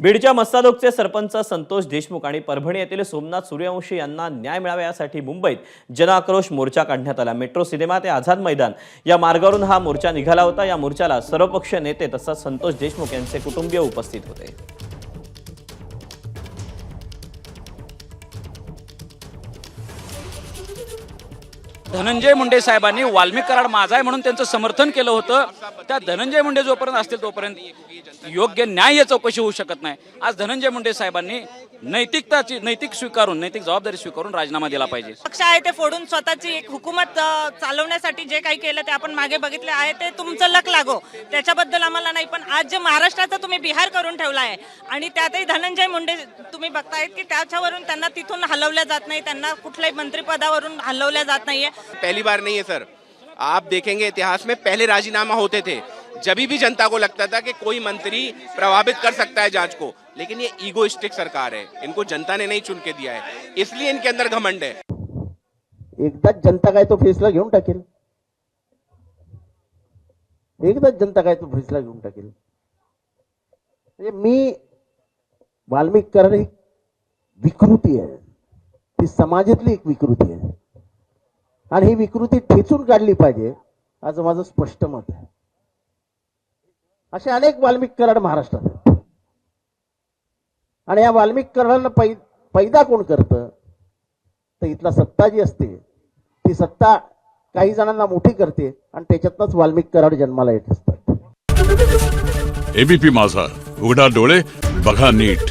बीडच्या मस्सादोगचे सरपंच संतोष देशमुख आणि परभणी येथील सोमनाथ सूर्यवंशी यांना न्याय मिळावा यासाठी मुंबईत जनआक्रोश मोर्चा काढण्यात आला। मेट्रो सिनेमा ते आझाद मैदान या मार्गावरून हा मोर्चा निघाला होता। या मोर्चाला सर्वपक्षीय नेते तसंच संतोष देशमुख यांचे कुटुंबीय उपस्थित होते। धनंजय मुंडे साहेबांनी वाल्मिक कराड माझा आहे म्हणून त्यांचं समर्थन केलं होतं। त्या धनंजय मुंडे जोपर्यंत असतील तोपर्यंत योग्य न्याय चौकशी होऊ शकत नाही। आज धनंजय मुंडे साहेबांनी नैतिक जबाबदारी स्वीकारून राजीनामा दिला पाहिजे। पक्ष आहे ते फोडून स्वतःची एक हुकूमत चालवण्यासाठी जे काही केलं ते आपण मागे बघितले आहे। ते तुमचं लक लागो त्याच्याबद्दल आम्हाला नाही, पण आज जे महाराष्ट्राचं तुम्ही बिहार करून ठेवला आहे आणि त्यातही धनंजय मुंडे तुम्ही बघतायत की त्याच्यावरून त्यांना तिथून हलवल्या जात नाही, त्यांना कुठल्याही मंत्रिपदावरून हलवल्या जात नाहीये। पहली बार नहीं है सर, आप देखेंगे इतिहास में पहले राजीनामा होते थे जब भी जनता को लगता था कि कोई मंत्री प्रभावित कर सकता है जांच को, लेकिन ये ईगोइस्टिक सरकार है, इनको जनता ने नहीं चुन के दिया है, इसलिए इनके अंदर घमंड है। एकदाच जनता काय तो फैसला घेऊन टाकेल, एकदाच जनता काय तो फैसला घेऊन टाकेल। म्हणजे मी वाल्मिक कराड ही विकृती आहे, ती समाजातली एक विकृती आहे आणि ही विकृती ठेचून काढली पाहिजे असं माझं स्पष्ट मत आहे। असे अनेक वाल्मिक कराड महाराष्ट्रात आहेत आणि या वाल्मिक कराडांना पैदा कोण करतं तर इथला सत्ता जी असते ती सत्ता काही जणांना मोठी करते आणि त्याच्यातच वाल्मिक कराड जन्माला येत असतात। एबीपी माझा, उघडा डोळे बघा नीट।